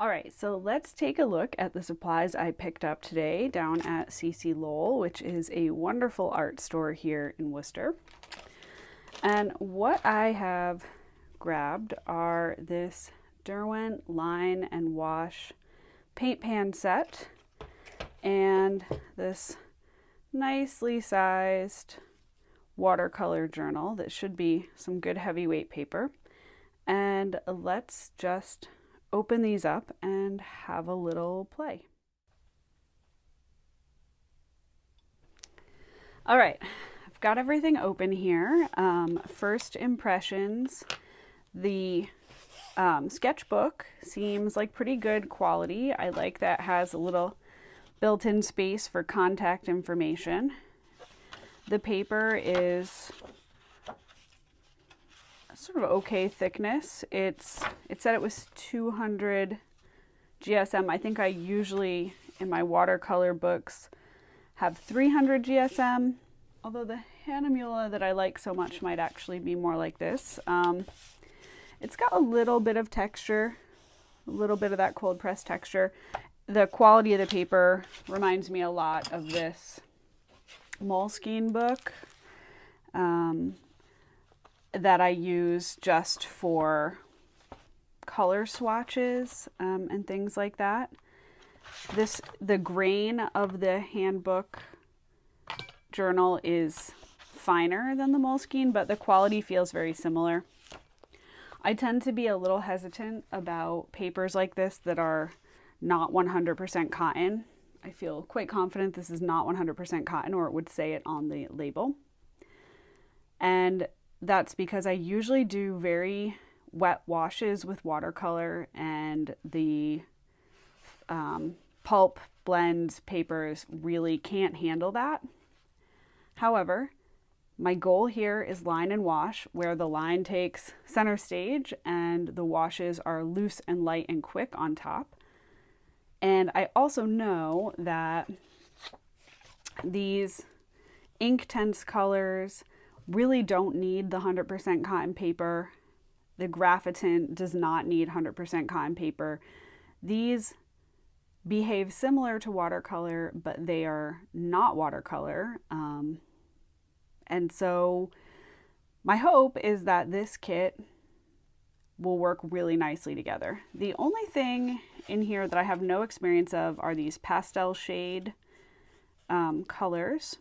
All right, so let's take a look at the supplies I picked up today down at CC Lowell, which is a wonderful art store here in Worcester. And what I have grabbed are this Derwent line and wash paint pan set and this nicely sized watercolor journal that should be some good heavyweight paper. And let's just open these up and have a little play. All right, I've got everything open here. First impressions, the sketchbook seems like pretty good quality. I like that it has a little built-in space for contact information. The paper is sort of okay thickness. It said it was 200 GSM. I think I usually in my watercolor books have 300 GSM, although the Hahnemühle that I like so much might actually be more like this. It's got a little bit of texture, a little bit of that cold press texture. The quality of the paper reminds me a lot of this Moleskine book that I use just for color swatches and things like that. The grain of the Handbook Journal is finer than the Moleskine, but the quality feels very similar. I tend to be a little hesitant about papers like this that are not 100% cotton. I feel quite confident this is not 100% cotton, or it would say it on the label. And that's because I usually do very wet washes with watercolor, and the pulp blend papers really can't handle that. However, my goal here is line and wash, where the line takes center stage and the washes are loose and light and quick on top. And I also know that these Inktense colors really don't need the 100% cotton paper. The Graphitin does not need 100% cotton paper. These behave similar to watercolor, but they are not watercolor. And so my hope is that this kit will work really nicely together. The only thing in here that I have no experience of are these pastel shade colors,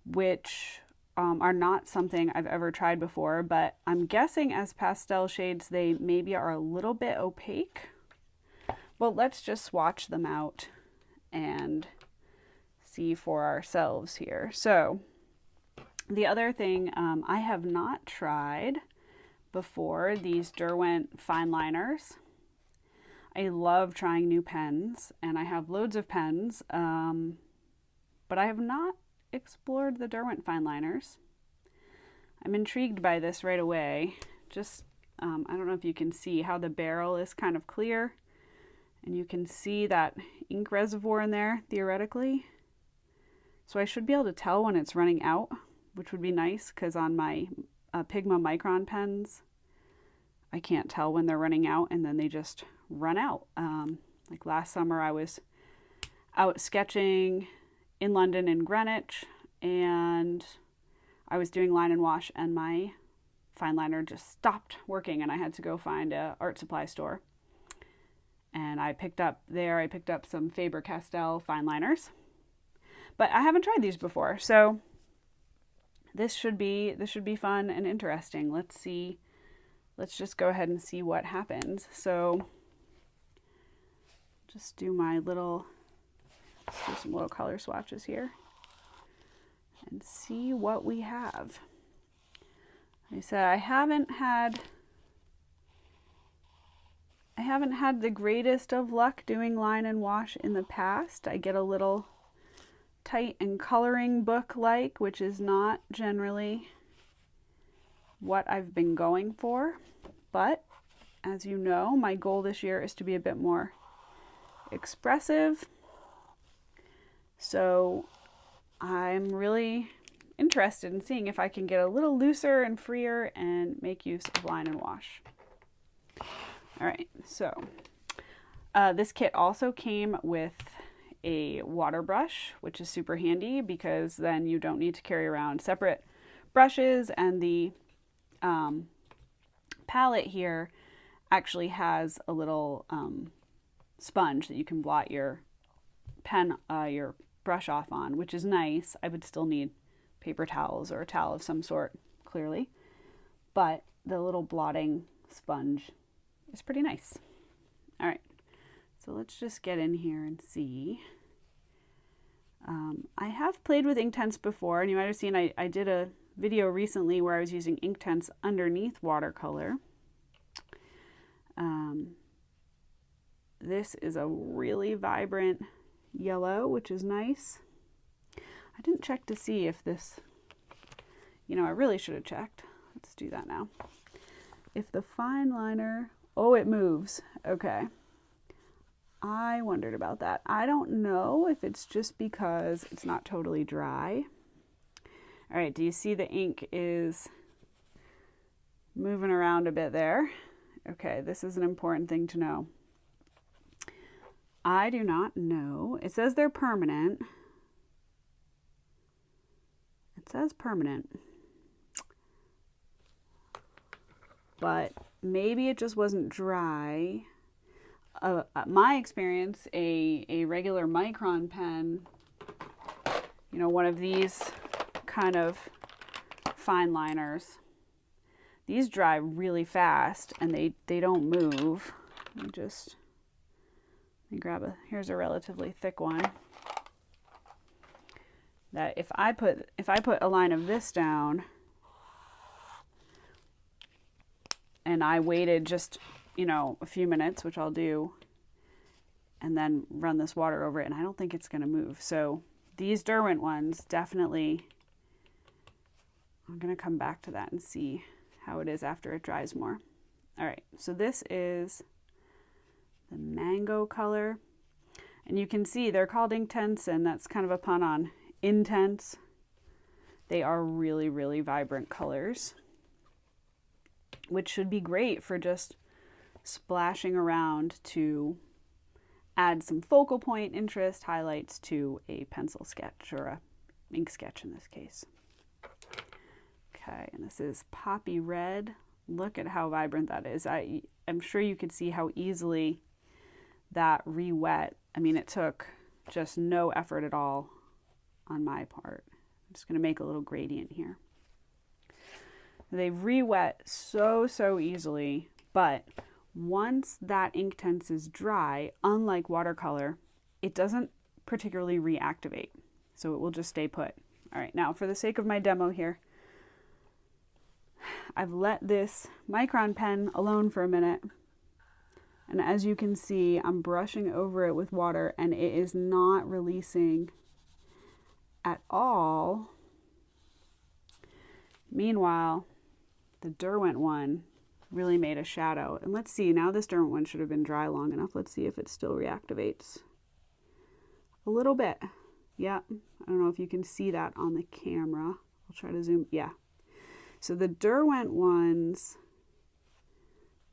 which are not something I've ever tried before, but I'm guessing as pastel shades they maybe are a little bit opaque. Well, let's just swatch them out and see for ourselves here. So the other thing I have not tried before, these Derwent fine liners. I love trying new pens, and I have loads of pens, but I have not explored the Derwent fine liners. I'm intrigued by this right away. Just, I don't know if you can see how the barrel is kind of clear, and you can see that ink reservoir in there, theoretically. So I should be able to tell when it's running out, which would be nice, because on my Pigma Micron pens, I can't tell when they're running out, and then they just run out. Like last summer, I was out sketching in London and Greenwich, and I was doing line and wash, and my fine liner just stopped working, and I had to go find an art supply store. And I picked up some Faber-Castell fine liners, but I haven't tried these before, so this should be fun and interesting. Let's see. Let's just go ahead and see what happens. So just do some little color swatches here and see what we have. Like I said, I haven't had the greatest of luck doing line and wash in the past. I get a little tight and coloring book like, which is not generally what I've been going for. But as you know, my goal this year is to be a bit more expressive. So I'm really interested in seeing if I can get a little looser and freer and make use of line and wash. All right, so This kit also came with a water brush, which is super handy because then you don't need to carry around separate brushes, and the palette here actually has a little sponge that you can blot your your brush off on, which is nice. I would still need paper towels or a towel of some sort, clearly, but the little blotting sponge is pretty nice. All right, so let's just get in here and see. I have played with Inktense before, and you might have seen I did a video recently where I was using Inktense underneath watercolor. This is a really vibrant yellow, which is nice. I didn't check to see if this, I really should have checked. Let's do that now. If the fine liner, oh, it moves. Okay. I wondered about that. I don't know if it's just because it's not totally dry. All right, do you see the ink is moving around a bit there? Okay, this is an important thing to know. I do not know. It says they're permanent. It says permanent. But maybe it just wasn't dry. My experience, a regular micron pen, one of these kind of fine liners, these dry really fast and they don't move. Let me grab here's a relatively thick one. That if I put a line of this down and I waited just, a few minutes, which I'll do, and then run this water over it, and I don't think it's going to move. So these Derwent ones, definitely, I'm going to come back to that and see how it is after it dries more. All right, so this is the mango color, and you can see they're called Inktense, and that's kind of a pun on intense. They are really, really vibrant colors, which should be great for just splashing around to add some focal point interest, highlights to a pencil sketch or a ink sketch in this case. Okay, and this is poppy red. Look at how vibrant that is. I'm sure you could see how easily that re-wet. I mean, it took just no effort at all on my part. I'm just going to make a little gradient here. They re-wet so easily, but once that Inktense is dry, unlike watercolor, it doesn't particularly reactivate, so it will just stay put. All right, now for the sake of my demo here, I've let this micron pen alone for a minute, and as you can see, I'm brushing over it with water, and it is not releasing at all. Meanwhile, the Derwent one really made a shadow. And let's see, now this Derwent one should have been dry long enough. Let's see if it still reactivates. A little bit. Yeah, I don't know if you can see that on the camera. I'll try to zoom. Yeah. So the Derwent ones,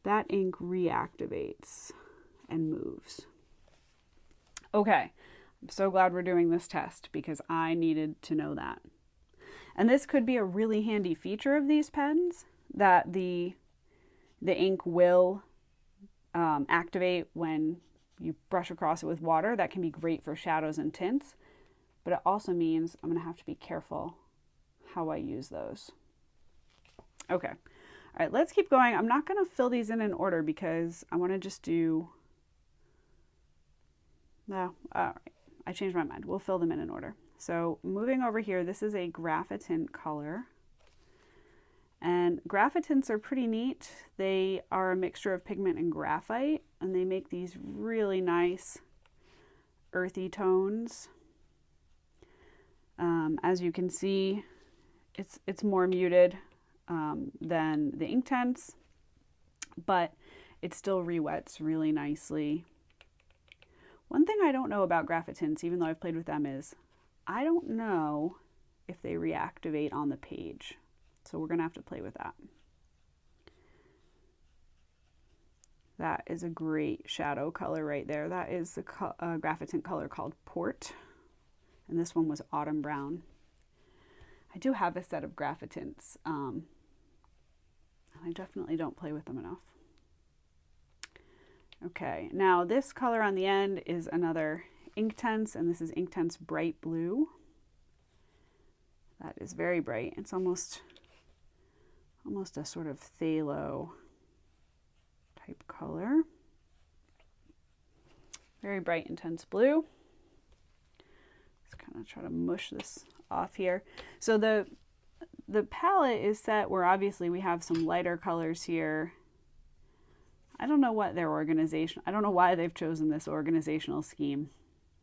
that ink reactivates and moves. Okay, I'm so glad we're doing this test because I needed to know that. And this could be a really handy feature of these pens, that the ink will activate when you brush across it with water. That can be great for shadows and tints, but it also means I'm going to have to be careful how I use those. Okay, all right, let's keep going. I'm not going to fill these in order because I want to just do, no, all right, I changed my mind. We'll fill them in order. So moving over here, this is a graphitint color. And graphitints are pretty neat. They are a mixture of pigment and graphite, and they make these really nice earthy tones. As you can see, it's more muted than the Inktense, but it still re-wets really nicely. One thing I don't know about graphitints, even though I've played with them, is I don't know if they reactivate on the page. So we're going to have to play with that. That is a great shadow color right there. That is the graphite color called Port. And this one was Autumn Brown. I do have a set of graphitints. I definitely don't play with them enough. Okay, now this color on the end is another Inktense, and this is Inktense Bright Blue. That is very bright. It's almost a sort of phthalo type color. Very bright, intense blue. Just kind of try to mush this off here. So the palette is set where obviously we have some lighter colors here. I don't know what their organization, I don't know why they've chosen this organizational scheme.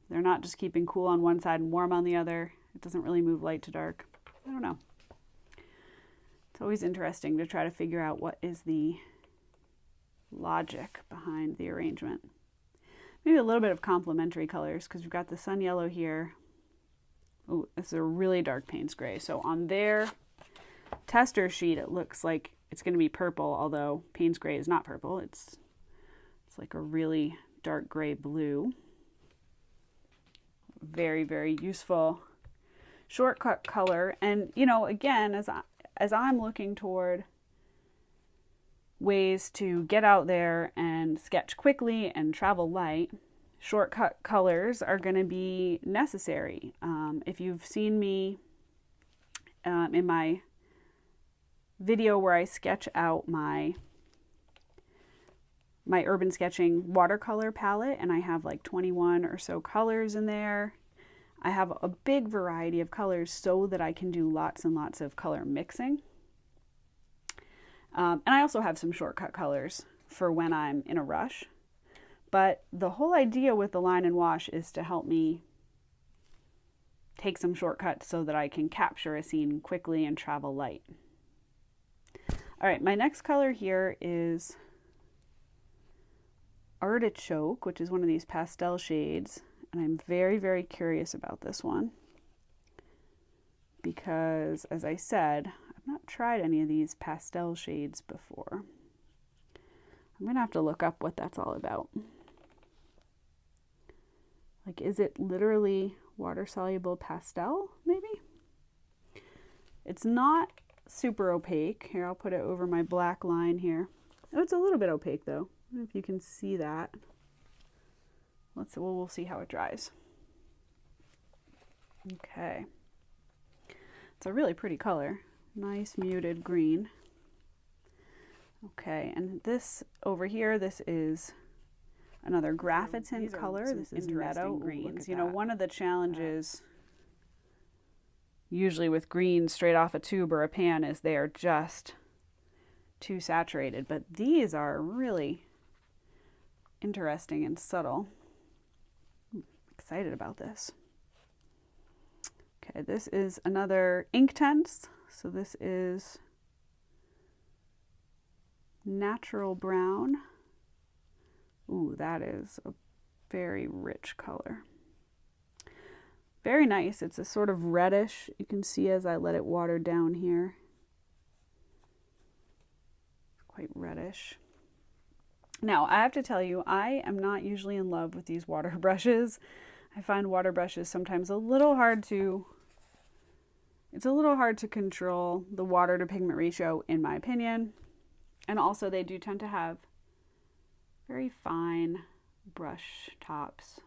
They're not just keeping cool on one side and warm on the other. It doesn't really move light to dark. I don't know. It's always interesting to try to figure out what is the logic behind the arrangement. Maybe a little bit of complementary colors, because we've got the sun yellow here. Oh, this is a really dark Payne's gray. So on their tester sheet, it looks like it's going to be purple, although Payne's gray is not purple. It's like a really dark gray blue. Very, very useful shortcut color. And, you know, again, as I'm looking toward ways to get out there and sketch quickly and travel light, shortcut colors are going to be necessary. If you've seen me in my video where I sketch out my urban sketching watercolor palette, and I have like 21 or so colors in there. I have a big variety of colors so that I can do lots and lots of color mixing. And I also have some shortcut colors for when I'm in a rush. But the whole idea with the line and wash is to help me take some shortcuts so that I can capture a scene quickly and travel light. All right, my next color here is Artichoke, which is one of these pastel shades. And I'm very, very curious about this one because, as I said, I've not tried any of these pastel shades before. I'm going to have to look up what that's all about. Like, is it literally water-soluble pastel, maybe? It's not super opaque. Here, I'll put it over my black line here. Oh, it's a little bit opaque, though. I don't know if you can see that. We'll see how it dries. Okay. It's a really pretty color. Nice muted green. Okay, and this over here, this is another graphitin color. This is Meadow Greens. You know, one of the challenges usually with greens straight off a tube or a pan is they are just too saturated, but these are really interesting and subtle. I'm excited about this. Okay, this is another Inktense. So this is Natural Brown. Ooh, that is a very rich color. Very nice. It's a sort of reddish. You can see as I let it water down here. It's quite reddish. Now, I have to tell you, I am not usually in love with these water brushes. I find water brushes sometimes a little hard to, it's a little hard to control the water to pigment ratio, in my opinion. And also they do tend to have very fine brush tops.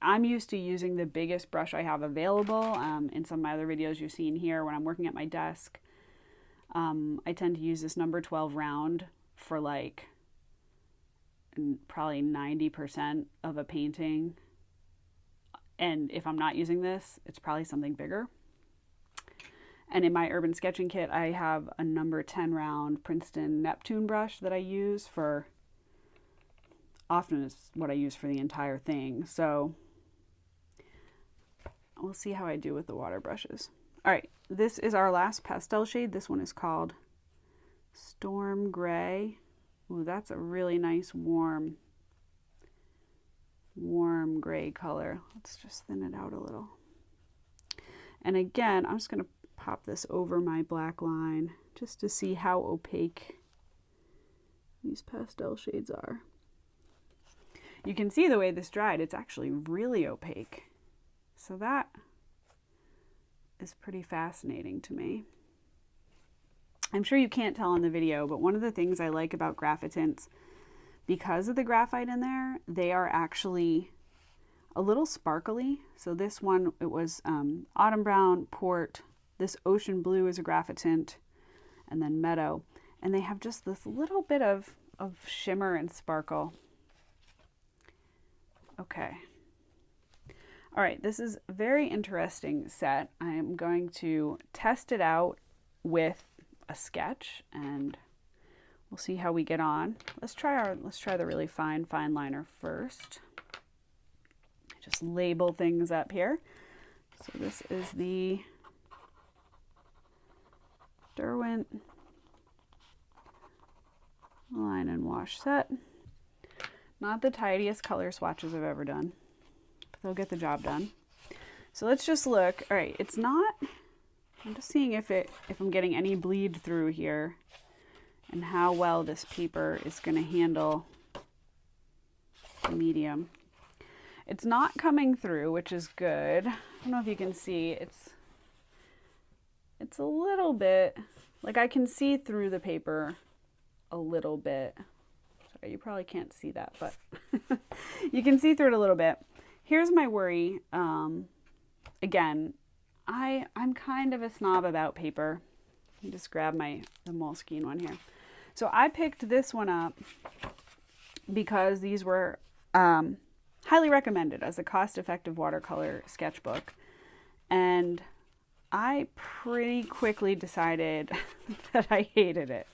I'm used to using the biggest brush I have available. In some of my other videos you've seen here when I'm working at my desk, I tend to use this number 12 round for like probably 90% of a painting. And if I'm not using this, it's probably something bigger. And in my urban sketching kit, I have a number 10 round Princeton Neptune brush that I use for, often it's what I use for the entire thing. So we'll see how I do with the water brushes. All right, this is our last pastel shade. This one is called Storm Gray. Ooh, that's a really nice warm gray color. Let's just thin it out a little. And again, I'm just going to pop this over my black line just to see how opaque these pastel shades are. You can see the way this dried, it's actually really opaque. So that is pretty fascinating to me. I'm sure you can't tell in the video, but one of the things I like about graphitints, because of the graphite in there, they are actually a little sparkly. So this one, it was autumn brown, port. This ocean blue is a graphitint, and then meadow. And they have just this little bit of shimmer and sparkle. Okay. All right, this is a very interesting set. I am going to test it out with a sketch and we'll see how we get on. Let's try the really fine liner first. Just label things up here. So this is the Derwent line and wash set. Not the tidiest color swatches I've ever done, but they'll get the job done. So let's just look. All right, it's not, I'm just seeing if I'm getting any bleed through here and how well this paper is going to handle the medium. It's not coming through, which is good. I don't know if you can see, it's a little bit, like I can see through the paper a little bit. Sorry, you probably can't see that, but you can see through it a little bit. Here's my worry. Again, I'm kind of a snob about paper. Let me just grab the Moleskine one here. So I picked this one up because these were highly recommended as a cost-effective watercolor sketchbook. And I pretty quickly decided that I hated it.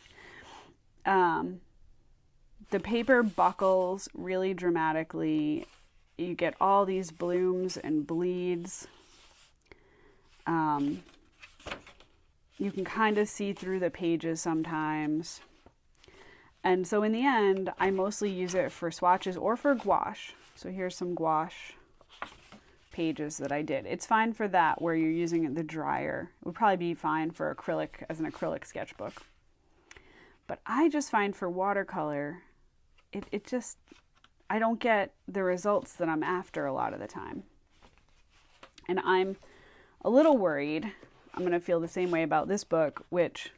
The paper buckles really dramatically. You get all these blooms and bleeds. You can kind of see through the pages sometimes. And so in the end, I mostly use it for swatches or for gouache. So here's some gouache pages that I did. It's fine for that where you're using the dryer. It would probably be fine for acrylic, as an acrylic sketchbook. But I just find for watercolor, it just, I don't get the results that I'm after a lot of the time. And I'm a little worried. I'm going to feel the same way about this book, which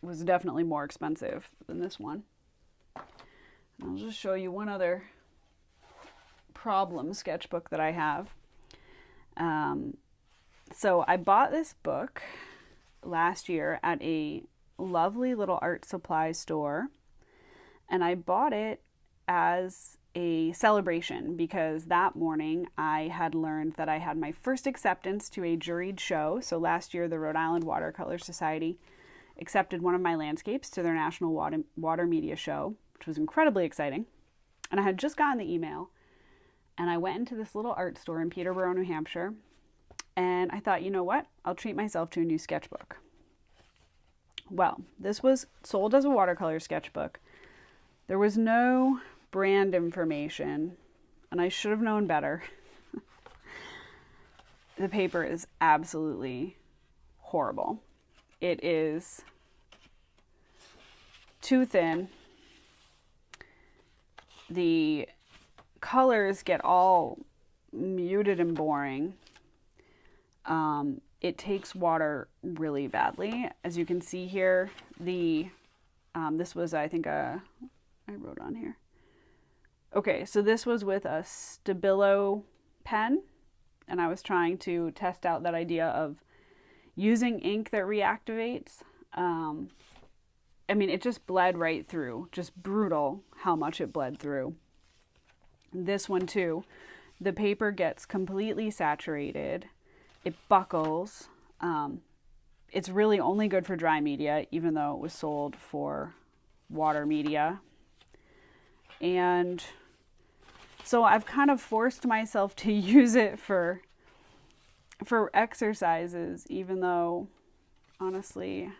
was definitely more expensive than this one. And I'll just show you one other problem sketchbook that I have. So I bought this book last year at a lovely little art supply store, and I bought it as a celebration because that morning I had learned that I had my first acceptance to a juried show. So last year the Rhode Island Watercolor Society accepted one of my landscapes to their National Water Media Show, which was incredibly exciting. And I had just gotten the email, and I went into this little art store in Peterborough, New Hampshire, and I thought, you know what? I'll treat myself to a new sketchbook. Well, this was sold as a watercolor sketchbook. There was no brand information, and I should have known better. The paper is absolutely horrible. It is too thin. The colors get all muted and boring. It takes water really badly. As you can see here, this was, I think, I wrote on here. Okay, so this was with a Stabilo pen, and I was trying to test out that idea of using ink that reactivates. I mean, it just bled right through. Just brutal how much it bled through. This one too, the paper gets completely saturated. It buckles. It's really only good for dry media, even though it was sold for water media. And so I've kind of forced myself to use it for exercises, even though, honestly,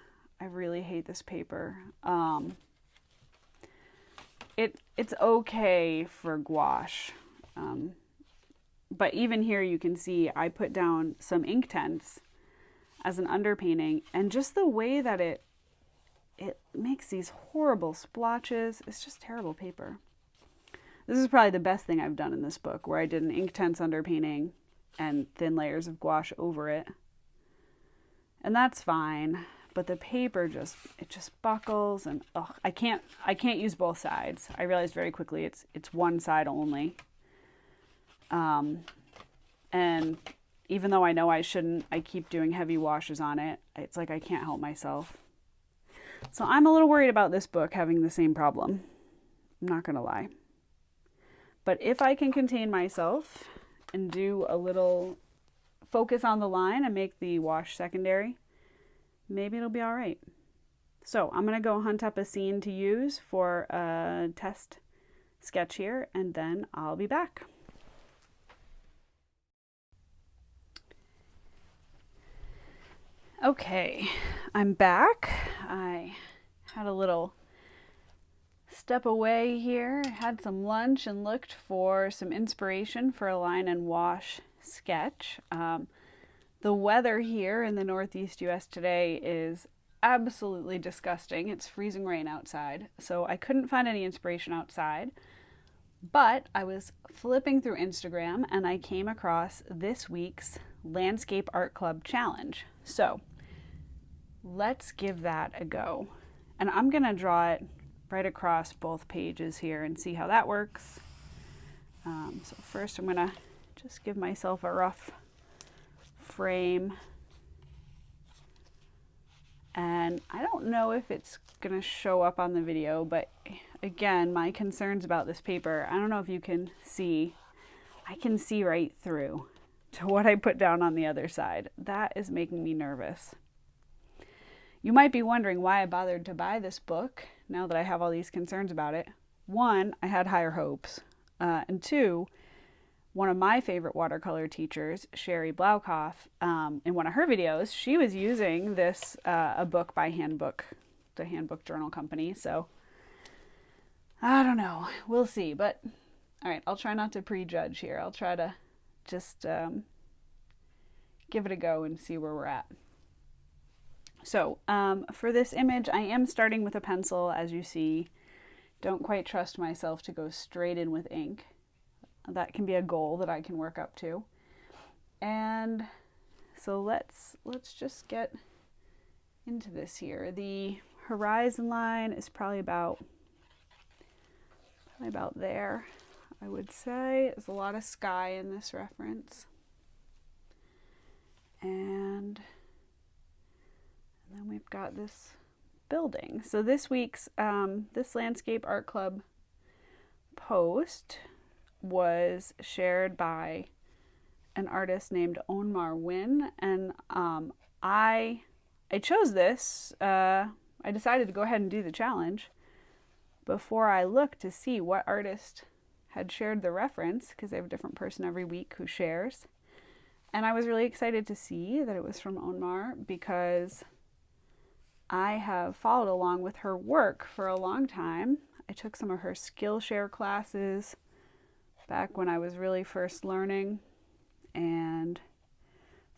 I really hate this paper. It's okay for gouache. But even here you can see I put down some ink tints as an underpainting, and just the way that it it makes these horrible splotches. It's just terrible paper. This is probably the best thing I've done in this book, where I did an Inktense underpainting and thin layers of gouache over it. And that's fine, but the paper just buckles, and I can't use both sides. I realized very quickly it's one side only. And even though I know I shouldn't, I keep doing heavy washes on it. It's like I can't help myself. So I'm a little worried about this book having the same problem. I'm not going to lie. But if I can contain myself and do a little focus on the line and make the wash secondary, maybe it'll be all right. So I'm going to go hunt up a scene to use for a test sketch here, and then I'll be back. Okay, I'm back. I had a little step away here, had some lunch, and looked for some inspiration for a line and wash sketch. The weather here in the Northeast US today is absolutely disgusting. It's freezing rain outside, so I couldn't find any inspiration outside. But I was flipping through Instagram and I came across this week's Landscape Art Club challenge. So let's give that a go. And I'm going to draw it right across both pages here and see how that works. So first I'm going to just give myself a rough frame. And I don't know if it's going to show up on the video, but again, my concerns about this paper, I don't know if you can see, I can see right through to what I put down on the other side. That is making me nervous. You might be wondering why I bothered to buy this book now that I have all these concerns about it. One, I had higher hopes. And two, one of my favorite watercolor teachers, Sherry Blaukoff, in one of her videos, she was using this, a book by the Handbook Journal Company. So I don't know. We'll see. But all right, I'll try not to prejudge here. I'll try to just give it a go and see where we're at. So for this image, I am starting with a pencil, as you see. Don't quite trust myself to go straight in with ink. That can be a goal that I can work up to. And so let's just get into this here. The horizon line is probably about there, I would say. There's a lot of sky in this reference. And then we've got this building. So this week's, this Landscape Art Club post was shared by an artist named Onmar Wynn, and I chose this. I decided to go ahead and do the challenge before I looked to see what artist had shared the reference, because they have a different person every week who shares. And I was really excited to see that it was from Onmar, because I have followed along with her work for a long time. I took some of her Skillshare classes back when I was really first learning, and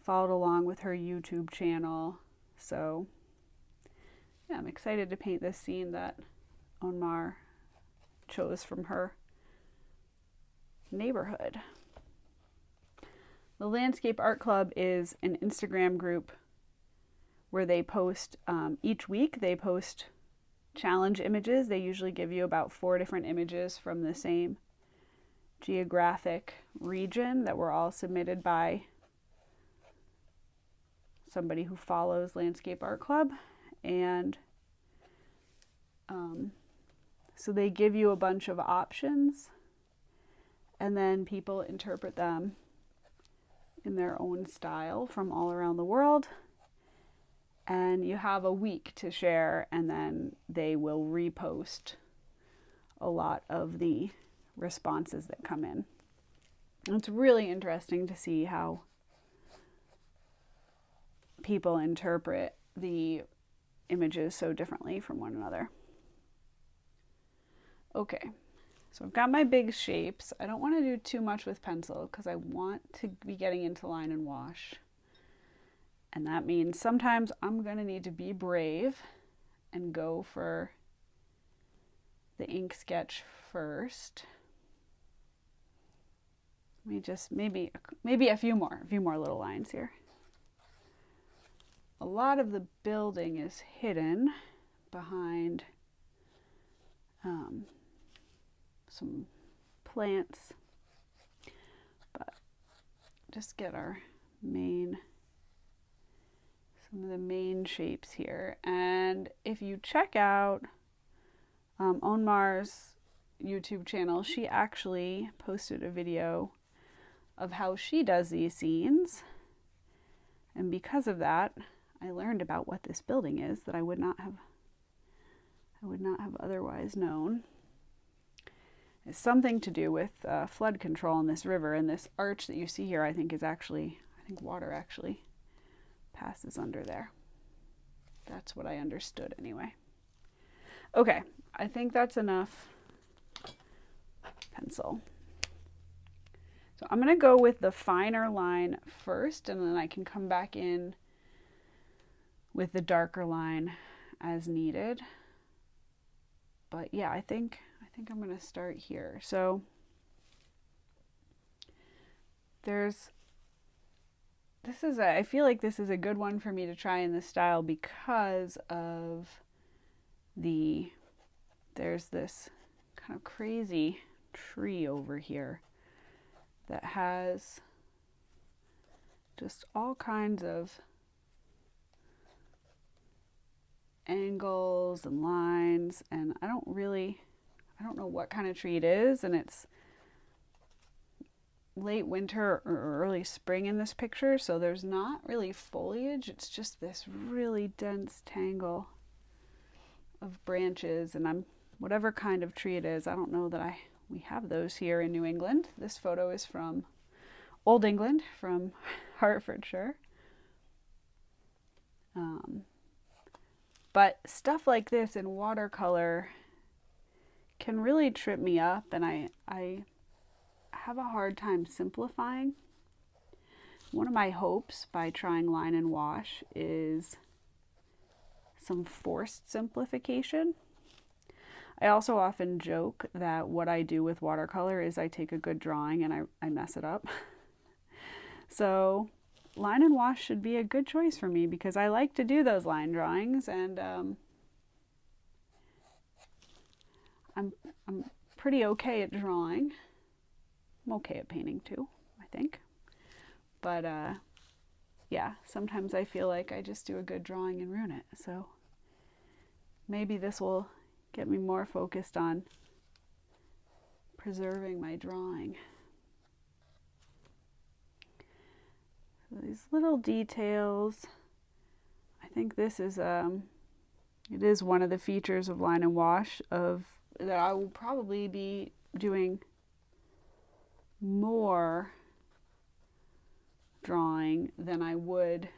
followed along with her YouTube channel. So yeah, I'm excited to paint this scene that Onmar chose from her neighborhood. The Landscape Art Club is an Instagram group where they post, each week they post challenge images. They usually give you about 4 different images from the same geographic region that were all submitted by somebody who follows Landscape Art Club. And so they give you a bunch of options, and then people interpret them in their own style from all around the world. And you have a week to share, and then they will repost a lot of the responses that come in. And it's really interesting to see how people interpret the images so differently from one another. Okay, so I've got my big shapes. I don't want to do too much with pencil because I want to be getting into line and wash. And that means sometimes I'm going to need to be brave and go for the ink sketch first. Let me just maybe a few more little lines here. A lot of the building is hidden behind some plants, but just get some of the main shapes here. And if you check out Onmar's YouTube channel, she actually posted a video of how she does these scenes, and because of that I learned about what this building is that I would not have otherwise known. It's something to do with flood control in this river, and this arch that you see here I think water actually passes under there. That's what I understood anyway. Okay, I think that's enough pencil. So I'm going to go with the finer line first, and then I can come back in with the darker line as needed. But yeah, I think I'm going to start here. So I feel like this is a good one for me to try in this style because of there's this kind of crazy tree over here that has just all kinds of angles and lines, and I don't know what kind of tree it is, and it's late winter or early spring in this picture, so there's not really foliage. It's just this really dense tangle of branches, and whatever kind of tree it is, I don't know that we have those here in New England. This photo is from Old England, from Hertfordshire. But stuff like this in watercolor can really trip me up, and I have a hard time simplifying. One of my hopes by trying line and wash is some forced simplification. I also often joke that what I do with watercolor is I take a good drawing and I mess it up. So line and wash should be a good choice for me because I like to do those line drawings, and I'm pretty okay at drawing. I'm okay at painting too, I think. But yeah, sometimes I feel like I just do a good drawing and ruin it. So maybe this will get me more focused on preserving my drawing. So these little details, I think this is it is one of the features of line and wash that I will probably be doing more drawing than I would,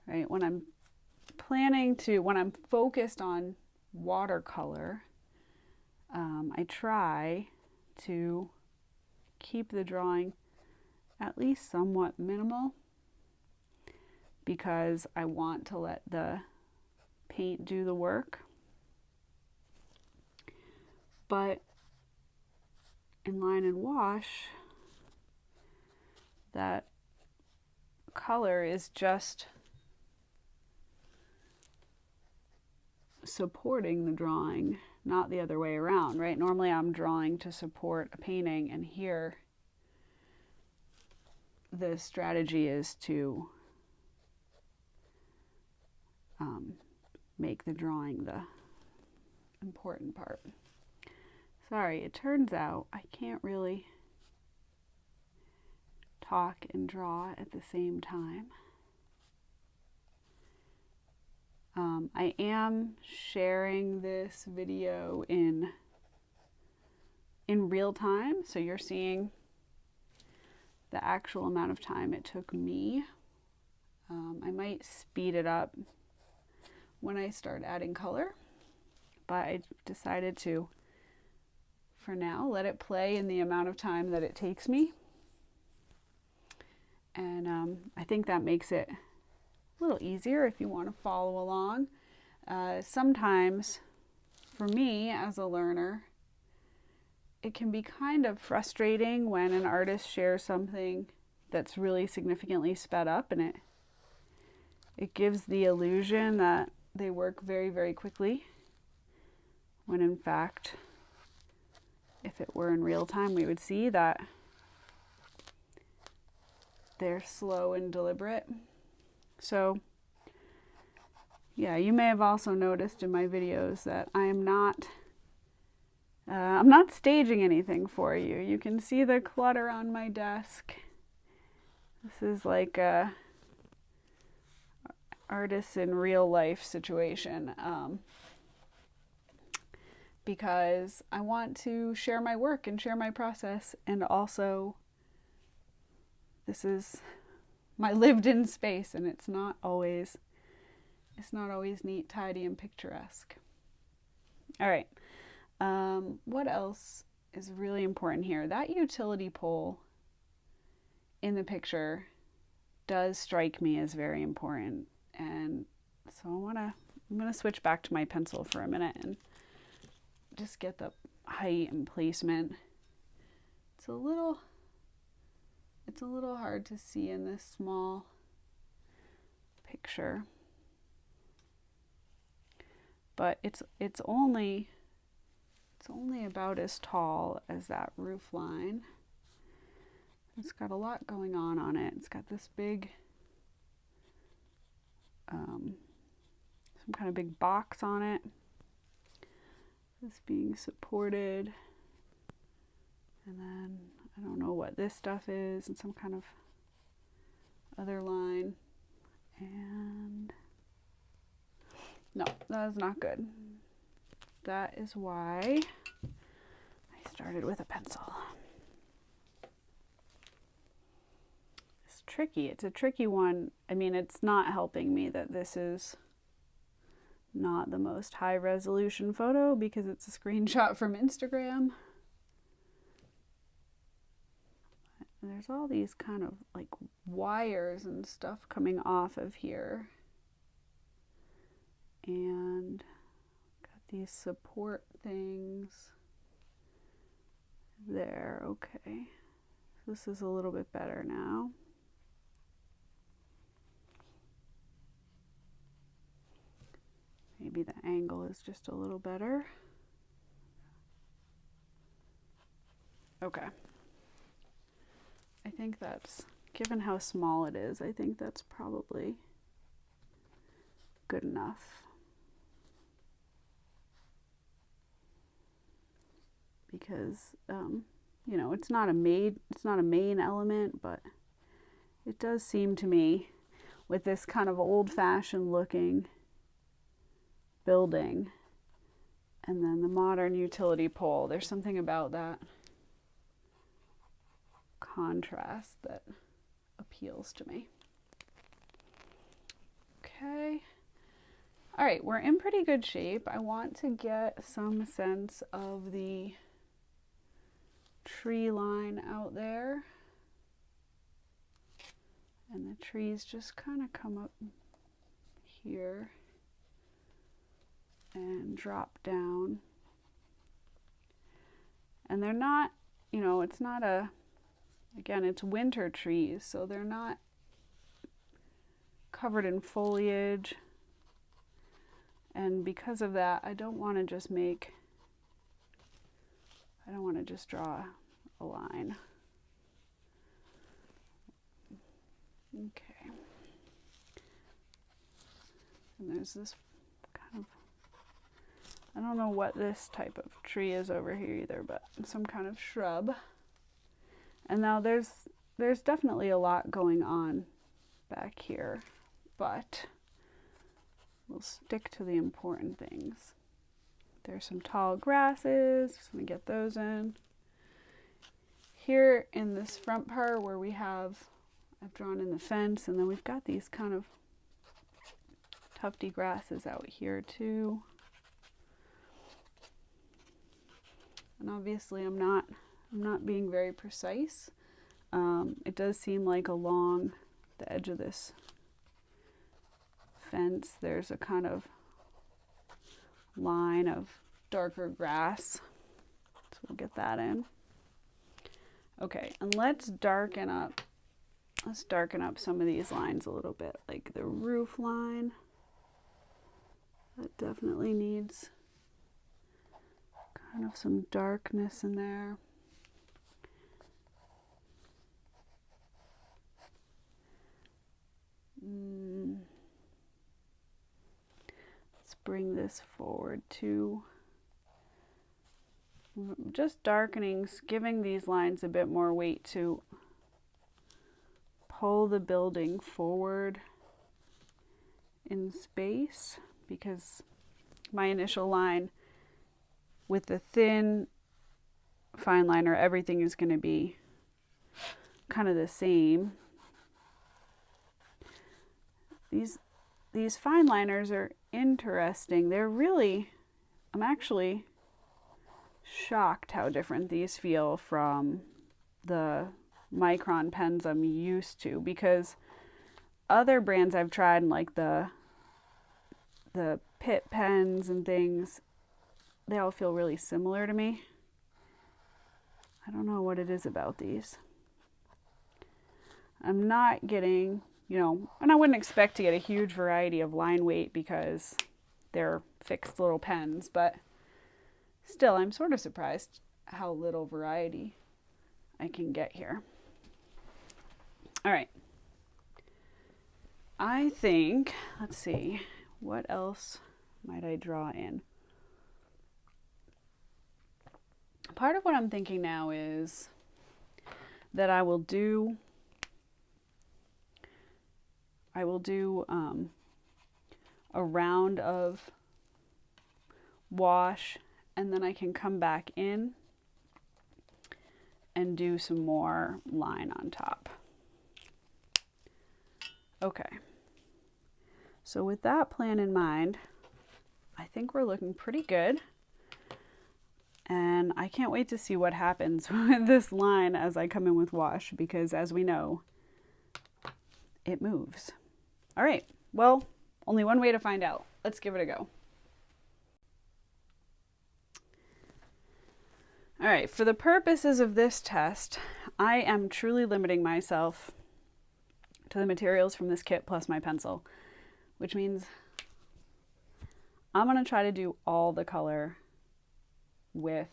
right, when I'm focused on watercolor. I try to keep the drawing at least somewhat minimal because I want to let the paint do the work. But in line and wash, that color is just supporting the drawing, not the other way around, right? Normally I'm drawing to support a painting, and here the strategy is to make the drawing the important part. Sorry, it turns out I can't really talk and draw at the same time. I am sharing this video in real time, so you're seeing the actual amount of time it took me. I might speed it up when I start adding color, but I decided to, for now, let it play in the amount of time that it takes me. And I think that makes it a little easier if you want to follow along. sometimes for me as a learner, it can be kind of frustrating when an artist shares something that's really significantly sped up, and it gives the illusion that they work very, very quickly, when in fact, if it were in real time, we would see that they're slow and deliberate. So yeah, you may have also noticed in my videos that I'm not staging anything for you. You can see the clutter on my desk. This is like a artist in real life situation, because I want to share my work and share my process, and also this is my lived in space, and it's not always neat, tidy, and picturesque. All right. What else is really important here? That utility pole in the picture does strike me as very important. And so I'm gonna switch back to my pencil for a minute and just get the height and placement. It's a little hard to see in this small picture, but it's only about as tall as that roof line. It's got a lot going on it. It's got this big some kind of big box on it. This being supported, and then I don't know what this stuff is, and some kind of other line. And no, that is not good. That is why I started with a pencil. It's tricky. It's a tricky one. I mean, it's not helping me that this is not the most high resolution photo because it's a screenshot from Instagram. There's all these kind of like wires and stuff coming off of here. And got these support things there. Okay. This is a little bit better now. Maybe the angle is just a little better. Okay. I think that's, given how small it is, I think that's probably good enough. Because, you know, it's not a main element, but it does seem to me, with this kind of old-fashioned looking building and then the modern utility pole, there's something about that contrast that appeals to me. Okay. All right, we're in pretty good shape. I want to get some sense of the tree line out there. And the trees just kind of come up here and drop down. And they're not, you know, it's not a, again, it's winter trees, so they're not covered in foliage. And because of that, I don't want to just draw a line. Okay. And there's this kind of, I don't know what this type of tree is over here either, but some kind of shrub. And now there's definitely a lot going on back here, but we'll stick to the important things. There's some tall grasses, just gonna get those in. Here in this front part where I've drawn in the fence, and then we've got these kind of tufty grasses out here too. And obviously I'm not being very precise. It does seem like along the edge of this fence there's a kind of line of darker grass. So we'll get that in. Okay, and let's darken up some of these lines a little bit, like the roof line. That definitely needs kind of some darkness in there. Let's bring this forward too. Just darkening, giving these lines a bit more weight to pull the building forward in space, because my initial line with the thin fine liner, everything is going to be kind of the same. These fine liners are interesting. They're really, I'm actually shocked how different these feel from the micron pens I'm used to, because other brands I've tried, like the Pitt pens and things, they all feel really similar to me. I don't know what it is about these. I'm not getting, and I wouldn't expect to get a huge variety of line weight because they're fixed little pens, but still, I'm sort of surprised how little variety I can get here. All right. I think, let's see, what else might I draw in? Part of what I'm thinking now is that I will do a round of wash, and then I can come back in and do some more line on top. Okay. So with that plan in mind, I think we're looking pretty good. And I can't wait to see what happens with this line as I come in with wash, because as we know, it moves. All right, well, only one way to find out. Let's give it a go. All right, for the purposes of this test, I am truly limiting myself to the materials from this kit plus my pencil, which means I'm gonna try to do all the color with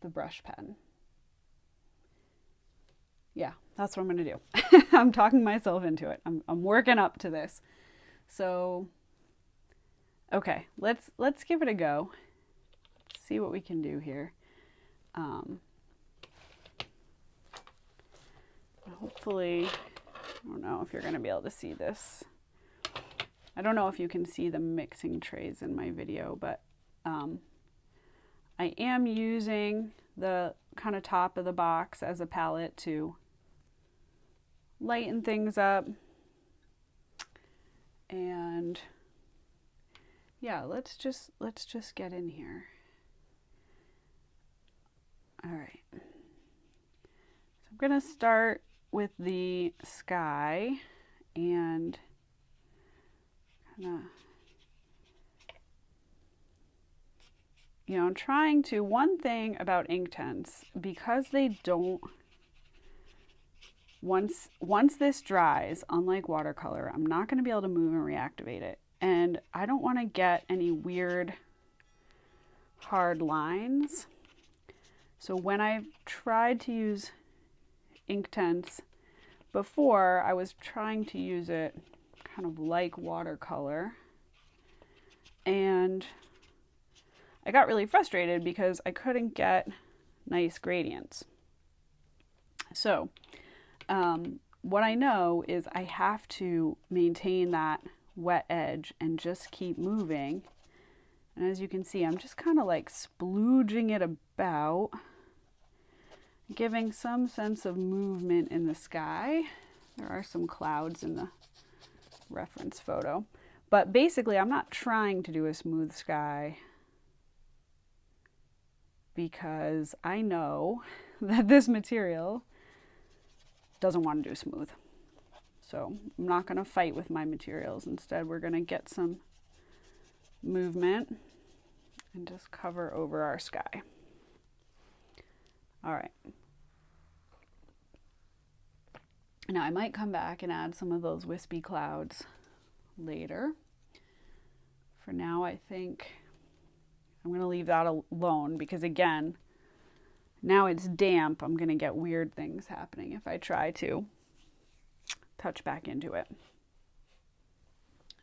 the brush pen. Yeah, that's what I'm gonna do. I'm talking myself into it. I'm working up to this. So, okay, let's give it a go. Let's see what we can do here. Hopefully, I don't know if you're gonna be able to see this. I don't know if you can see the mixing trays in my video, but I am using the kind of top of the box as a palette to lighten things up. And yeah, let's just get in here. All right. So I'm gonna start with the sky and kind of, I'm trying to, one thing about Inktense, because they don't, once this dries, unlike watercolor, I'm not going to be able to move and reactivate it. And I don't want to get any weird hard lines. So when I've tried to use Inktense before, I was trying to use it kind of like watercolor, and I got really frustrated because I couldn't get nice gradients. So what I know is I have to maintain that wet edge and just keep moving. And as you can see, I'm just kind of like splooging it about, giving some sense of movement in the sky. There are some clouds in the reference photo. But basically, I'm not trying to do a smooth sky because I know that this material doesn't want to do smooth. So I'm not going to fight with my materials. Instead, we're going to get some movement. and just cover over our sky. All right. Now I might come back and add some of those wispy clouds later. For now, I think I'm going to leave that alone because, again, now it's damp. I'm going to get weird things happening if I try to touch back into it.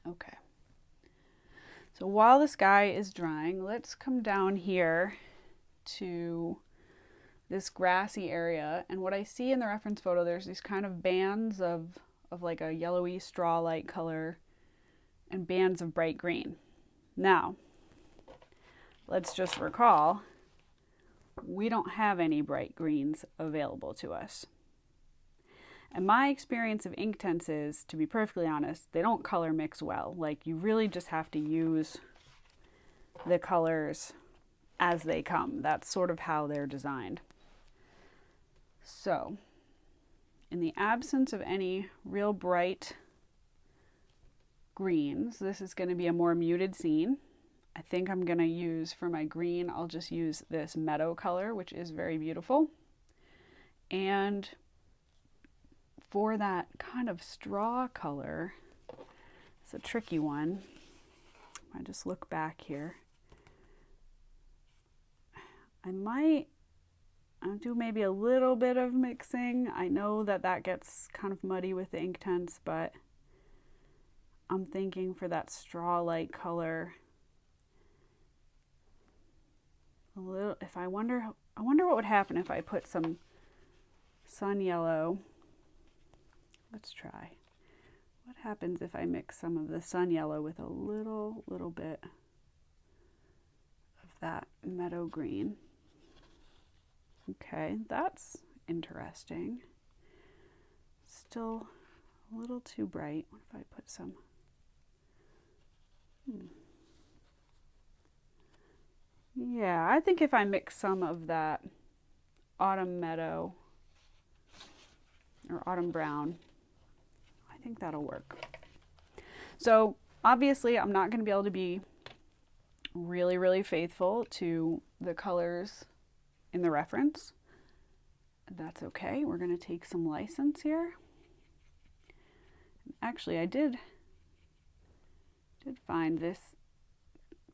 Okay. So while the sky is drying, let's come down here to this grassy area. And what I see in the reference photo, there's these kind of bands of like a yellowy straw-like color and bands of bright green. Now, let's just recall, we don't have any bright greens available to us. And my experience of ink tints is, to be perfectly honest, they don't color mix well. Like, you really just have to use the colors as they come. That's sort of how they're designed. So, in the absence of any real bright greens, this is going to be a more muted scene. I think I'm going to use, for my green, I'll just use this meadow color, which is very beautiful. And for that kind of straw color, it's a tricky one. I just look back here. I'll do maybe a little bit of mixing. I know that gets kind of muddy with the ink tints, but I'm thinking for that straw-like color, a little. I wonder what would happen if I put some sun yellow. Let's try. What happens if I mix some of the sun yellow with a little bit of that meadow green? Okay, that's interesting. Still a little too bright. What if I put some? Yeah, I think if I mix some of that autumn meadow or autumn brown, I think that'll work. So obviously I'm not going to be able to be really faithful to the colors in the reference. That's okay. We're going to take some license here. Actually, I did find this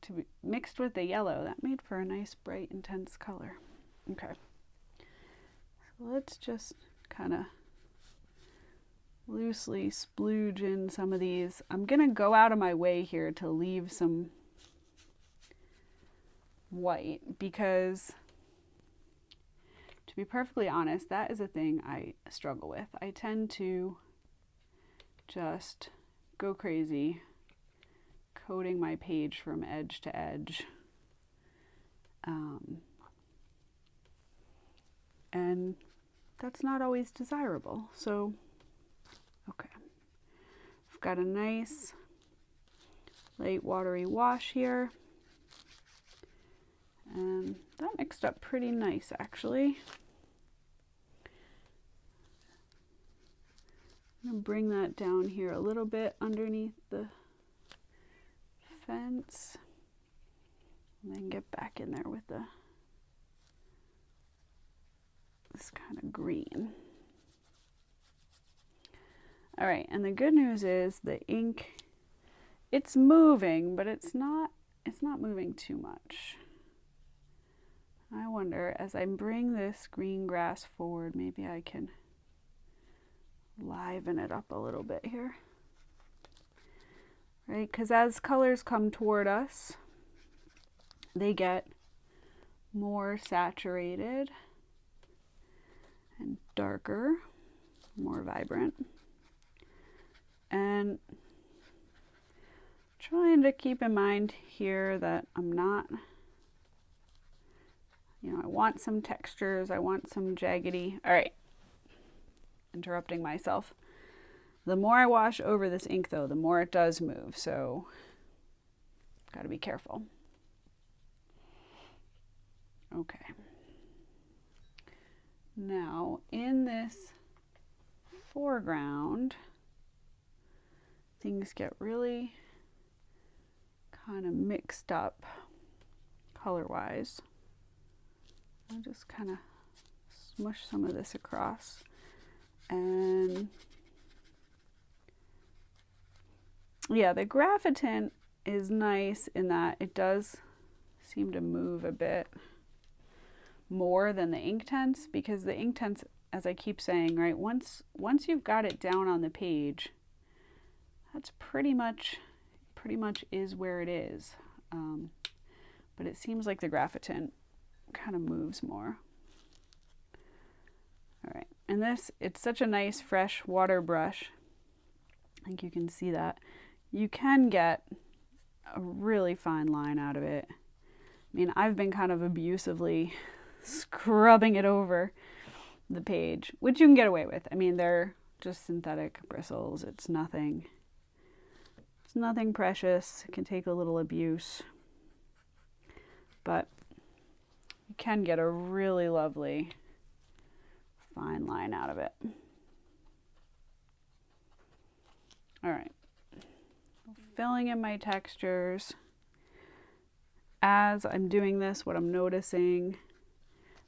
to be mixed with the yellow. That made for a nice, bright, intense color. Okay. So let's just kind of loosely splooge in some of these. I'm going to go out of my way here to leave some white because, to be perfectly honest, that is a thing I struggle with. I tend to just go crazy coating my page from edge to edge. And that's not always desirable. So, okay. I've got a nice light watery wash here. And that mixed up pretty nice, actually. I'm going to bring that down here a little bit underneath the fence. And then get back in there with this kind of green. All right, and the good news is the ink, it's moving, but it's not moving too much. I wonder, as I bring this green grass forward, maybe I can liven it up a little bit here. Right, because as colors come toward us, they get more saturated and darker, more vibrant. And trying to keep in mind here that I'm not, I want some textures, I want some jaggedy. All right, interrupting myself. The more I wash over this ink, though, the more it does move, so got to be careful. Okay. Now, in this foreground, things get really kind of mixed up. color-wise. I'll just kind of smush some of this across. And yeah, the graphitin is nice in that it does seem to move a bit more than the Inktense, because the Inktense, as I keep saying, right, once you've got it down on the page, that's pretty much is where it is. But it seems like the graphitin kind of moves more. All right, and this, it's such a nice fresh water brush. I think you can see that. You can get a really fine line out of it. I mean, I've been kind of abusively scrubbing it over the page, which you can get away with. I mean, they're just synthetic bristles. It's nothing precious. It can take a little abuse, but you can get a really lovely fine line out of it. All right, filling in my textures. As I'm doing this, what I'm noticing,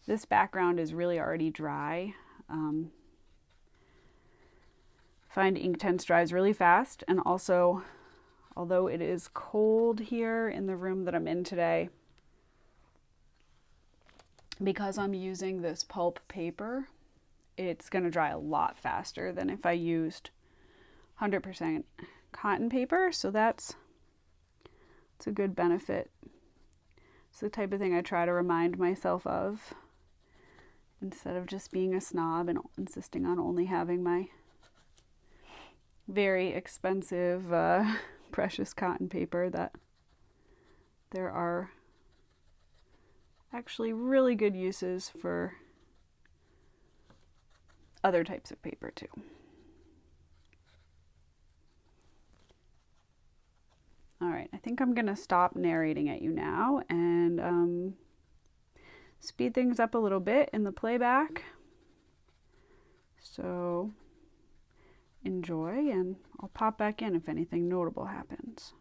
this background is really already dry. Find Inktense dries really fast, and also, although it is cold here in the room that I'm in today, because I'm using this pulp paper, it's going to dry a lot faster than if I used 100% cotton paper. So it's a good benefit. It's the type of thing I try to remind myself of, instead of just being a snob and insisting on only having my very expensive precious cotton paper, that there are actually really good uses for other types of paper too. All right, I think I'm gonna stop narrating at you now and speed things up a little bit in the playback. So enjoy, and I'll pop back in if anything notable happens.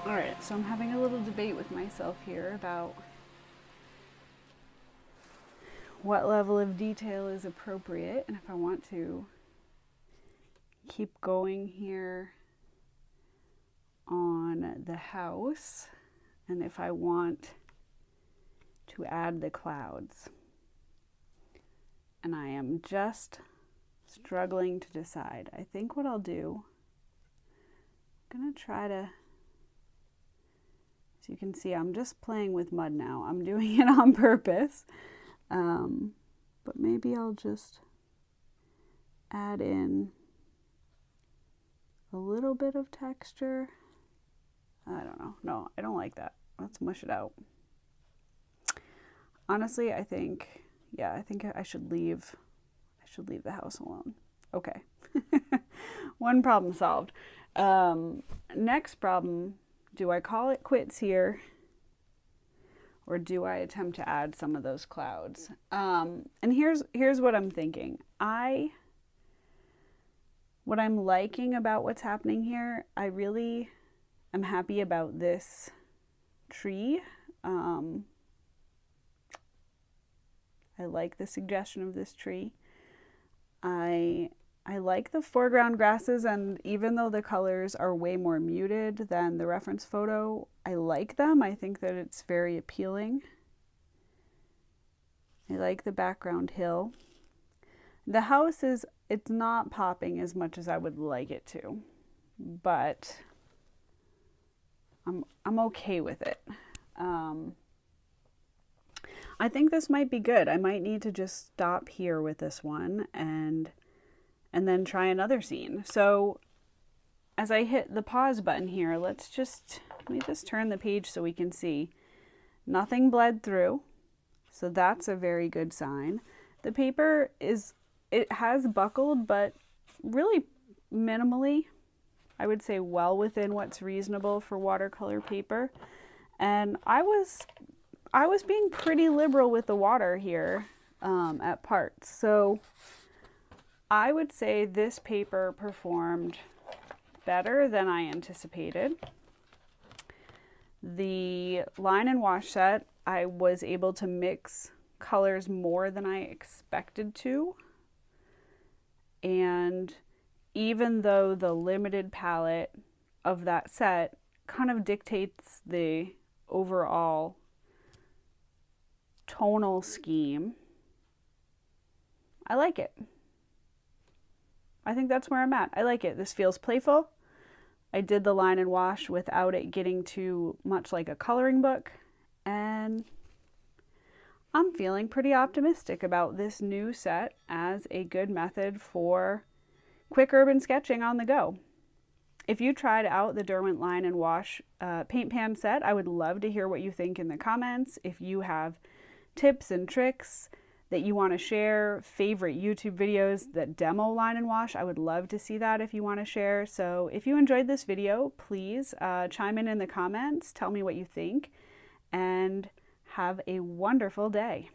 Alright, so I'm having a little debate with myself here about what level of detail is appropriate, and if I want to keep going here on the house, and if I want to add the clouds. And I am just struggling to decide. I think what I'll do, I'm gonna try to, as you can see, I'm just playing with mud now. I'm doing it on purpose. But maybe I'll just add in a little bit of texture. I don't know. No, I don't like that. Let's mush it out. Honestly, I think I should leave the house alone. Okay. One problem solved. Next problem, do I call it quits here? Or do I attempt to add some of those clouds? And here's what I'm thinking. What I'm liking about what's happening here, I really am happy about this tree. I like the suggestion of this tree. I like the foreground grasses, and even though the colors are way more muted than the reference photo, I like them. I think that it's very appealing. I like the background hill. The house it's not popping as much as I would like it to, but I'm okay with it. I think this might be good. I might need to just stop here with this one and then try another scene. So as I hit the pause button here, let me just turn the page so we can see. Nothing bled through, so that's a very good sign. The paper it has buckled, but really minimally. I would say well within what's reasonable for watercolor paper. And I was being pretty liberal with the water here at parts. So I would say this paper performed better than I anticipated. The line and wash set, I was able to mix colors more than I expected to. And even though the limited palette of that set kind of dictates the overall tonal scheme, I like it. I think that's where I'm at. I like it. This feels playful. I did the line and wash without it getting too much like a coloring book, and I'm feeling pretty optimistic about this new set as a good method for quick urban sketching on the go. If you tried out the Derwent line and wash paint pan set, I would love to hear what you think in the comments. If you have tips and tricks that you want to share, favorite YouTube videos that demo line and wash, I would love to see that if you want to share. So if you enjoyed this video, please chime in the comments, tell me what you think, and have a wonderful day.